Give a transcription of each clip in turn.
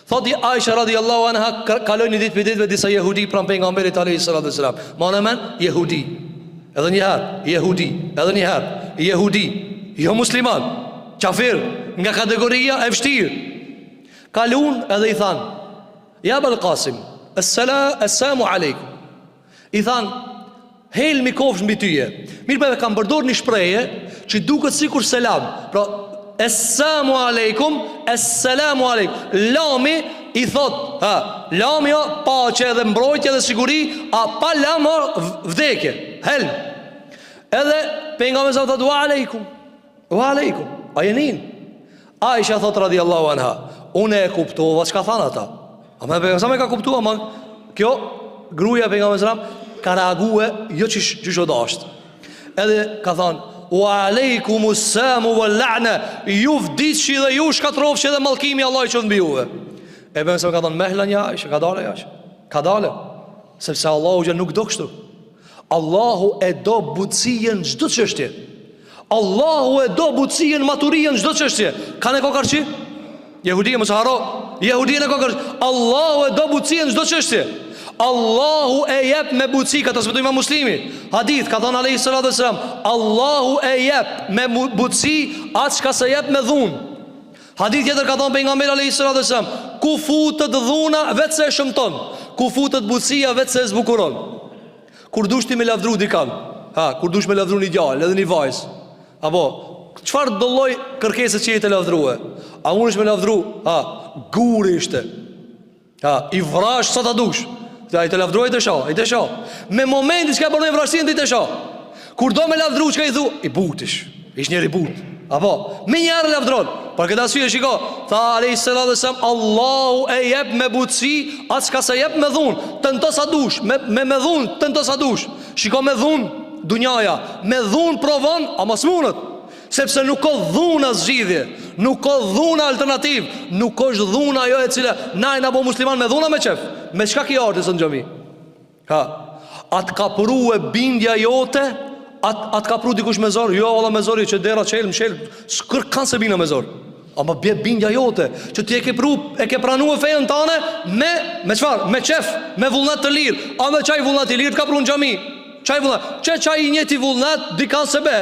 Thoti Aisha radiallahu anha, kaloj një ditë për ditëve disa jehudi pranë pejgamberit alayhi salatu wasalam. Ma në men, jehudi. Edhe njëherë, jehudi. Edhe njëherë, jehudi. Jo musliman, qafir, nga kategoria e vështirë. Kalun edhe i than, ja Abul Qasim, assalamu alaikum. I than, helmi kofsh mbi tyje. Mirë për kam përdor një shpreje që duket sikur selam. Pra, assalamu alaikum, assalamu alaikum. Lami i thot, lami jo paqe dhe mbrojtje dhe siguri, a pa lam vdekje, helm. Edhe pejgamberi sa thot wa alaikum. Wa alaikum. A jenin? Aisha thot radiallahu anha, unë e kuptova çka than ata. Ama pejgamberi sa më ka kuptuar, ama kjo gruaja e pejgamberit ka reague jo që dashtë. Edhe ka thonë, wa alejkumus samu wal la'na, ju vdisçi dhe ju shkatrofshi dhe mallkimi Allahut qoftë mbi juve. E bën se ka thonë mehlan ja, ka dalë ja. Ka dalë. Sepse Allahu që nuk do kështu. Allahu e do butësien çdo çështje. Allahu e do butësien maturien çdo çështje. Kanë kokarçi? Jehudia mos haro. Jehudia në kokarçi. Allahu e do butësien çdo çështye. Allahu e jep me butësi, ka të sëpëtu ima Muslimi. Hadith, ka thonë alayhi salatu wassalam, Allahu e jep me butësi atë shka se jep me dhun. Hadith tjetër ka thonë pejgamberi alayhi salatu wassalam, ku futët dhuna vetë se e shëmton, ku futët butësia vetë se e zbukuron. Kur dush ti me lavdru dikan, kur dush me lavdru një djalë edhe një vajzë, apo çfarë do lloj kërkesë që jetë lavdrua? A unë është me lavdru? Guri ishte. I vrash sa ta dush. Ja, i të lavdruaj të shoh, i të shoh. Me momenti që ka bërë vrasjen ti të shoh. Kur do me lavdru çka i thu, i butish. Ish njëri but. Apo, me njëherë lavdron. Por këtë arsye shiko, tha alayhi salatu wasallam, Allahu e jep me butësi atë çka sa jep me dhun. Tento sa dush, me dhun, tento sa dush. Shiko me dhun dunjaja, me dhun provon, ama s'munët. Sepse nuk ka dhuna zgjidhje, nuk ka dhuna alternativ, nuk është dhuna ajo e cila najna po musliman me dhuna me qef. Me çka ki arti së në gjami? Atë ka pru e bindja jote, atë ka pru dikush me zor. Jo, valla me zor, që dera qelë, s'kër kanë se bina me zor. Ama bje bindja jote, që ti e ke pranu e fejën tane, me qfar? Me qef, me vullnet të lirë. A me qaj vullnet i lirë të ka pru në gjami? Qaj vullnet? Qaj i njeti vullnet, di kanë se be,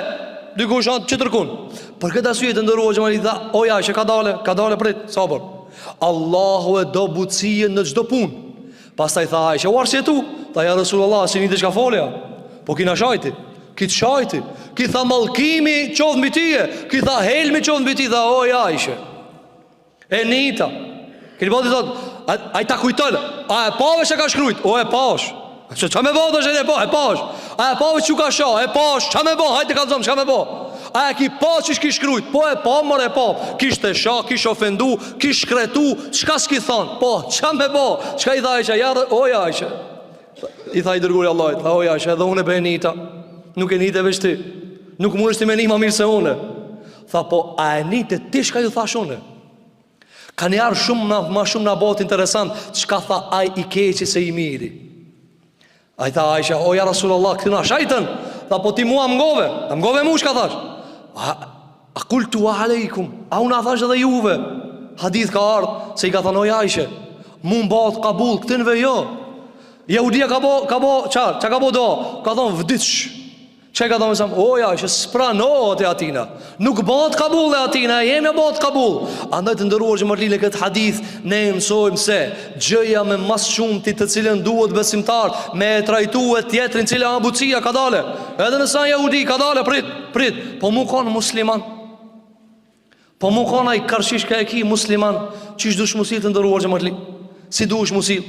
dikush anë që tërkun. Për këtë arsye të ndërruar xhamali tha, oja, që ka dale prit, sabër. Allahu e do butësien në çdo punë. Pastaj tha Aisha, u arsye tu? Tha ja Rasulullah, si një të shka folja. Po kina shajti, ki të shajti, ki tha mallkimi qoftë mbi tyje, ki tha helmi qoftë mbi ty, tha oja Aisha. E nita. Keni bodi thot, ai ta kujton, a e pave që ka shkrujt? O e pash. Qa me bo, e pash. A e pave që ka shoh, e pash. Qa me bo, hajte ka zom, qa me bo. A e ki pa që shki shkrujt? Po e pa, mër e pa. Kishte shoh, kish ofendu, kish shkretu. Qka s'ki thonë? Po, qa me bo? Qka i tha Aisha? Oja Aisha. I tha i dërguri Allahit, tha oja Aisha, edhe unë e bëhe nita. Nuk e nite veç ti. Nuk mund është ti me një ma mirë se une. Tha po, a e nite ti shka ju thash une? Ka njarë ma shumë në botë interesant. Qka tha aj i keqi se i miri? A i tha Aisha, o ja Rasulullah, këtina shajten. Tha po ti mua mgove mu shka thash. A kultu alejkum, a unë a thash edhe juve. Hadith ka ardhë, se i ka thënë o Aisha, mu mbat kabul, këtinve jo. Jehudia ka bo qarë, që ka bo do? Ka thonë vditsh. Që ka thonë mësam, o Aisha, spranohet e atina. Nuk bat kabul e atina, jene bat kabul. Andaj të ndëruar që mërlile këtë hadith, ne mësojmë se gjëja me mas shumë ti të cilën duhet besimtar, me trajtu e tjetrin cilë abucia ka dale. Edhe nësa jehudi ka dale, prit. Po mu konë musliman. Po mu konë a i karshish ka e ki musliman. Qish dush musil të ndëruar që mërli? Si dush musil?